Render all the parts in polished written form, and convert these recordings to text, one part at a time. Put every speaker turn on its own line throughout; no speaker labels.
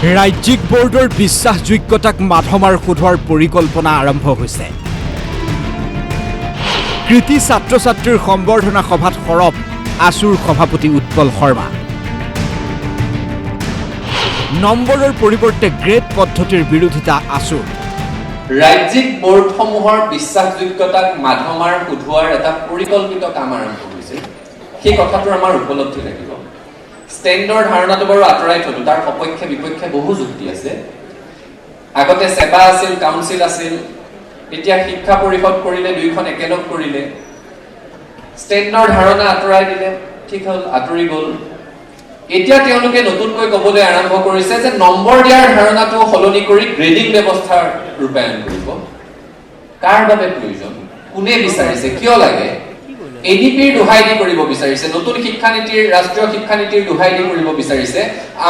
ৰাজ্যিক বোৰ্ডৰ বিশ্বাসযোগ্যতাক মাধমাৰ সোধোৱাৰ পৰিকল্পনা আৰম্ভ হৈছে। কৃতি ছাত্ৰ ছাত্ৰীৰ সম্বৰ্ধনা সভাত সৰব আছুৰ সভাপতি উৎপল শৰ্মা। নম্বৰৰ পৰিৱৰ্তে গ্ৰেড পদ্ধতিৰ বিৰোধিতা আছুৰ।
ৰাজ্যিক বোৰ্ডসমূহৰ বিশ্বাসযোগ্যতাক মাধমাৰ সোধোৱাৰ এটা পৰিকল্পিত কাম আৰম্ভ হৈছে। সেই কথাটোৰ আমাৰ উপলব্ধি লাগিব। ষ্টেণ্ডৰ ধাৰণাটো বাৰু আঁতৰাই থলো, তাৰ সপক্ষে বিপক্ষে বহু যুক্তি আছে। আগতে সেবা আছিল, কাউন্সিল আছিল, এতিয়া শিক্ষা পৰিষদ কৰিলে, দুইখন একেলগ কৰিলে। ষ্টেণ্ডৰ ধাৰণা আঁতৰাই দিলে, ঠিক হ'ল, আঁতৰি গ'ল। এতিয়া তেওঁলোকে নতুনকৈ ক'বলৈ আৰম্ভ কৰিছে যে নম্বৰ দিয়াৰ ধাৰণাটো সলনি কৰি গ্ৰেডিং ব্যৱস্থা ৰূপায়ণ কৰিব। কাৰ বাবে প্ৰয়োজন, কোনে বিচাৰিছে, কিয় লাগে? এডিপিৰ দোহাই দি কৰিব বিচাৰিছে, নতুন শিক্ষানীতিৰ, ৰাষ্ট্ৰীয় শিক্ষানীতিৰ দোহাই দি কৰিব বিচাৰিছে।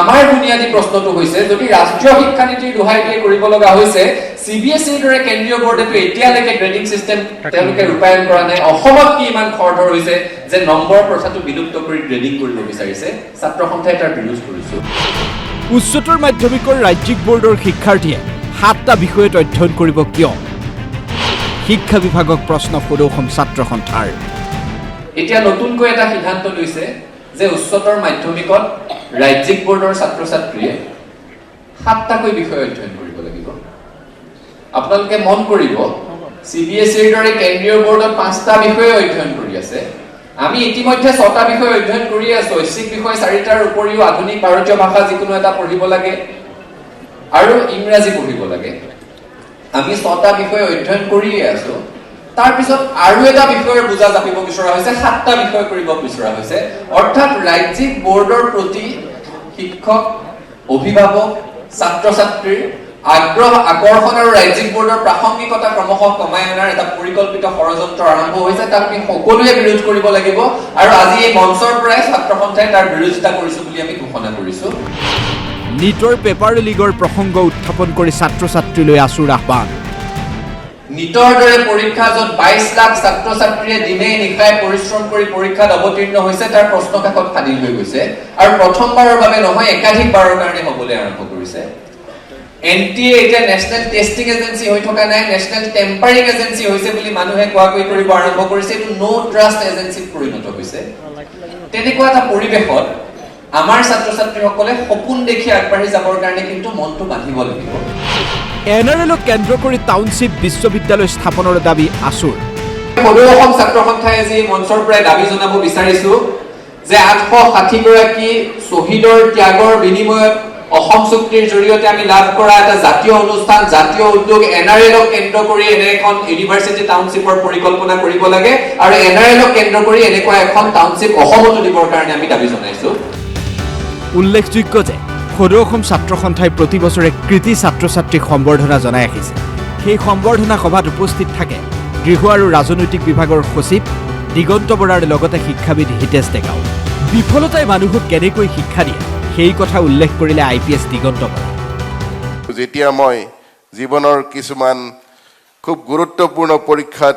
আমাৰ বুনিয়াদী প্ৰশ্নটো হৈছে, যদি ৰাষ্ট্ৰীয় শিক্ষানীতিৰ দোহাই দি কৰিব লগা হৈছে, CBSEৰ দৰে কেন্দ্ৰীয় বোৰ্ডেতো এতিয়ালৈকে গ্ৰেডিং চিষ্টেম তেওঁলোকে ৰূপায়ণ কৰা নাই। অসমত কি ইমান খৰধৰ হৈছে যে নম্বৰ প্ৰথাটো বিলুপ্ত কৰি গ্ৰেডিং কৰিব বিচাৰিছে? ছাত্ৰ সন্থাই তাৰ বিৰোধ কৰিছো।
উচ্চতৰ মাধ্যমিকৰ ৰাজ্যিক বোৰ্ডৰ শিক্ষাৰ্থীয়ে 7টা বিষয়ত অধ্যয়ন কৰিব কিয়? শিক্ষা বিভাগক প্ৰশ্ন সোধে অসম ছাত্ৰ সন্থাৰ।
এতিয়া নতুনকৈ এটা সিদ্ধান্ত লৈছে যে উচ্চতৰ মাধ্যমিকত ৰাজ্যিক বোৰ্ডৰ ছাত্ৰ ছাত্ৰীয়ে 7টাকৈ বিষয় অধ্যয়ন কৰিব লাগিব। আপোনালোকে মন কৰিব, CBSEৰ দৰে কেন্দ্ৰীয় বোৰ্ডত 5টা বিষয় অধ্যয়ন কৰি আছে। আমি ইতিমধ্যে 6টা বিষয় অধ্যয়ন কৰি আছো। ঐচ্ছিক বিষয় 4টাৰ উপৰিও আধুনিক ভাৰতীয় ভাষা যিকোনো এটা পঢ়িব লাগে আৰু ইংৰাজী পঢ়িব লাগে। আমি 6টা বিষয় অধ্যয়ন কৰিয়ে আছো। তাৰ পিছত আৰু এটা বিষয়ৰ বুজা জাপিব বিচৰা হৈছে, 7টা বিষয় কৰিব বিচৰা হৈছে। অৰ্থাৎ ৰাজ্যিক বোৰ্ডৰ প্ৰতি শিক্ষক, অভিভাৱক, ছাত্ৰ ছাত্ৰীৰ আগ্ৰহ, আকৰ্ষণ আৰু ৰাজ্যিক বোৰ্ডৰ প্ৰাসংগিকতা ক্ৰমশঃ কমাই অনাৰ এটা পৰিকল্পিত ষড়যন্ত্ৰ আৰম্ভ হৈছে। তাক আমি সকলোৱে বিৰোধ কৰিব লাগিব আৰু আজি এই মঞ্চৰ পৰাই ছাত্ৰ সন্থাই তাৰ বিৰোধিতা কৰিছো বুলি আমি ঘোষণা কৰিছো।
নিটৰ পেপাৰ লিগৰ প্ৰসংগ উত্থাপন কৰি ছাত্ৰ ছাত্ৰীলৈ আছুৰ আহ্বান।
নিটৰ দৰে পৰীক্ষা য'ত 22 লাখ ছাত্ৰ ছাত্ৰীয়ে দিনে নিশাই পৰিশ্ৰম কৰি পৰীক্ষাত অৱতীৰ্ণ হৈছে, তাৰ প্ৰশ্ন কাকত ফাদিল হৈ গৈছে আৰু প্ৰথমবাৰৰ বাবে নহয়, একাধিকবাৰৰ কাৰণে হ'বলৈ আৰম্ভ কৰিছে। NTA এতিয়া নেশ্যনেল টেষ্টিং এজেঞ্চি হৈ থকা নাই, নেশ্যনেল টেম্পাৰিং এজেঞ্চি হৈছে বুলি মানুহে কোৱাকৈ কৰিব আৰম্ভ কৰিছে। এইটো নো ট্ৰাষ্ট এজেঞ্চিত পৰিণত হৈছে। তেনেকুৱা এটা পৰিৱেশত আমাৰ ছাত্ৰ ছাত্ৰীসকলে সপোন দেখি আগবাঢ়ি যাবৰ কাৰণে কিন্তু মনটো বান্ধিব লাগিব।
NRLক কেন্দ্ৰ কৰি টাউনশ্বিপ বিশ্ববিদ্যালয় স্থাপনৰ দাবী আছুৰ।
সদৌ অসম ছাত্ৰ সন্থাই আজি মঞ্চৰ পৰাই দাবী জনাব বিচাৰিছো যে 860 গৰাকী শ্বহীদৰ ত্যাগৰ বিনিময়ত অসম চুক্তিৰ জৰিয়তে আমি লাভ কৰা এটা জাতীয় অনুষ্ঠান, জাতীয় উদ্যোগ NRLক কেন্দ্ৰ কৰি এনে এখন ইউনিভাৰ্চিটি টাউনশ্বিপৰ পৰিকল্পনা কৰিব লাগে আৰু NRLক কেন্দ্ৰ কৰি এনেকুৱা এখন টাউনশ্বিপ অসমতো দিবৰ কাৰণে আমি দাবী জনাইছো।
উল্লেখযোগ্য যে সদৌ অসম ছাত্ৰ সন্থাই প্ৰতি বছৰে কৃতি ছাত্ৰ ছাত্ৰীক সম্বৰ্ধনা জনাই আহিছে। সেই সম্বৰ্ধনা সভাত উপস্থিত থাকে গৃহ আৰু ৰাজনৈতিক বিভাগৰ সচিব দিগন্ত বৰাৰ লগতে শিক্ষাবিদ হিতেশ ডেকাও। বিফলতাই মানুহক কেনেকৈ শিক্ষা দিয়ে সেই কথা উল্লেখ কৰিলে IPS দিগন্ত বৰা।
যেতিয়া মই জীৱনৰ কিছুমান খুব গুৰুত্বপূৰ্ণ পৰীক্ষাত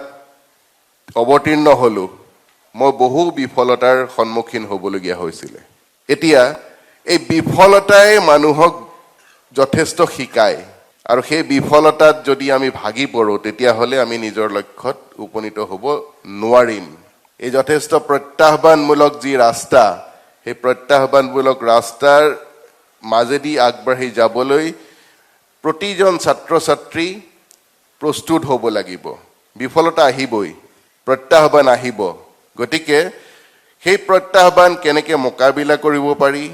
অৱতীৰ্ণ হ'লো, মই বহু বিফলতাৰ সন্মুখীন হ'বলগীয়া হৈছিলে। এতিয়া এই বিফলতাই মানুহক যথেষ্ট শিকায় আৰু সেই বিফলতাত যদি আমি ভাগি পৰোঁ, তেতিয়াহ'লে আমি নিজৰ লক্ষ্যত উপনীত হ'ব নোৱাৰিম। এই যথেষ্ট প্ৰত্যাহ্বানমূলক যি ৰাস্তা, সেই প্ৰত্যাহ্বানমূলক ৰাস্তাৰ মাজেদি আগবাঢ়ি যাবলৈ প্ৰতিজন ছাত্ৰ ছাত্ৰী প্ৰস্তুত হ'ব লাগিব। বিফলতা আহিবই, প্ৰত্যাহ্বান আহিব। গতিকে সেই প্ৰত্যাহ্বান কেনেকৈ মোকাবিলা কৰিব পাৰি,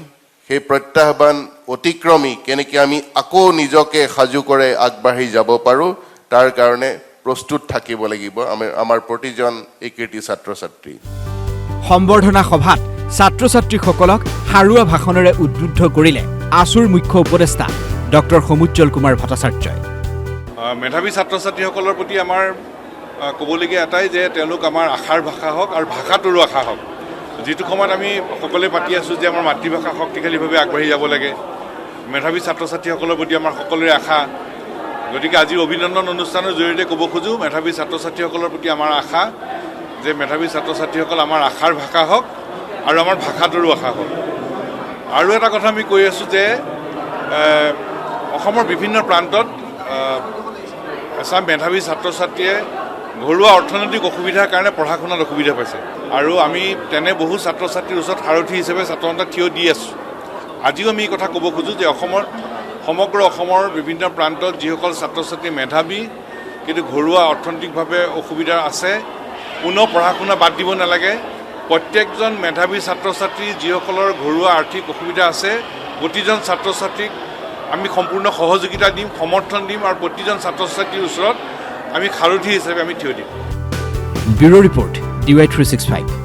সেই প্ৰত্যাহ্বান অতিক্ৰমী কেনেকৈ আমি আকৌ নিজকে সাজু কৰে আগবাঢ়ি যাব পাৰোঁ, তাৰ কাৰণে প্ৰস্তুত থাকিব লাগিব আমাৰ প্ৰতিজন এই কৃতি ছাত্ৰ ছাত্ৰী।
সম্বৰ্ধনা সভাত ছাত্ৰ ছাত্ৰীসকলক সাৰুৱা ভাষণেৰে উদ্বুদ্ধ কৰিলে আছুৰ মুখ্য উপদেষ্টা ডক্টৰ সমুজ্জ্বল কুমাৰ ভট্টাচাৰ্যই।
মেধাৱী ছাত্ৰ ছাত্ৰীসকলৰ প্ৰতি আমাৰ ক'বলগীয়া এটাই যে তেওঁলোক আমাৰ আশাৰ ভাষা হওক আৰু ভাষাটোৰো আশা হওক। যিটো সময়ত আমি সকলোৱে পাতি আছোঁ যে আমাৰ মাতৃভাষা শক্তিশালীভাৱে আগবাঢ়ি যাব লাগে, মেধাৱী ছাত্ৰ ছাত্ৰীসকলৰ প্ৰতি আমাৰ সকলোৰে আশা। গতিকে আজিৰ অভিনন্দন অনুষ্ঠানৰ জৰিয়তে ক'ব খোজোঁ, মেধাৱী ছাত্ৰ ছাত্ৰীসকলৰ প্ৰতি আমাৰ আশা যে মেধাৱী ছাত্ৰ ছাত্ৰীসকল আমাৰ আশাৰ ভাষা হওক আৰু আমাৰ ভাষাটোৰো আশা হওক। আৰু এটা কথা আমি কৈ আছোঁ যে অসমৰ বিভিন্ন প্ৰান্তত এচাম মেধাৱী ছাত্ৰ ছাত্ৰীয়ে ঘৰুৱা অৰ্থনৈতিক অসুবিধাৰ কাৰণে পঢ়া শুনাত অসুবিধা পাইছে আৰু আমি তেনে বহু ছাত্ৰ ছাত্ৰীৰ ওচৰত সাৰথি হিচাপে ছাত্ৰ সন্থাক থিয় দি আছোঁ আজিও আমি এই কথা ক'ব খোজোঁ যে সমগ্ৰ অসমৰ বিভিন্ন প্ৰান্তত যিসকল ছাত্ৰ ছাত্ৰী মেধাৱী কিন্তু ঘৰুৱা অৰ্থনৈতিকভাৱে অসুবিধা আছে পুনৰ পঢ়া শুনা বাদ দিব নালাগে প্ৰত্যেকজন মেধাৱী ছাত্ৰ ছাত্ৰী যিসকলৰ ঘৰুৱা আৰ্থিক অসুবিধা আছে প্ৰতিজন ছাত্ৰ ছাত্ৰীক আমি সম্পূৰ্ণ সহযোগিতা দিম সমৰ্থন দিম আৰু প্ৰতিজন ছাত্ৰ ছাত্ৰীৰ ওচৰত আমি সাৰথি হিচাপে আমি থিয় দিম
ব্যুৰ' ৰিপৰ্ট DY365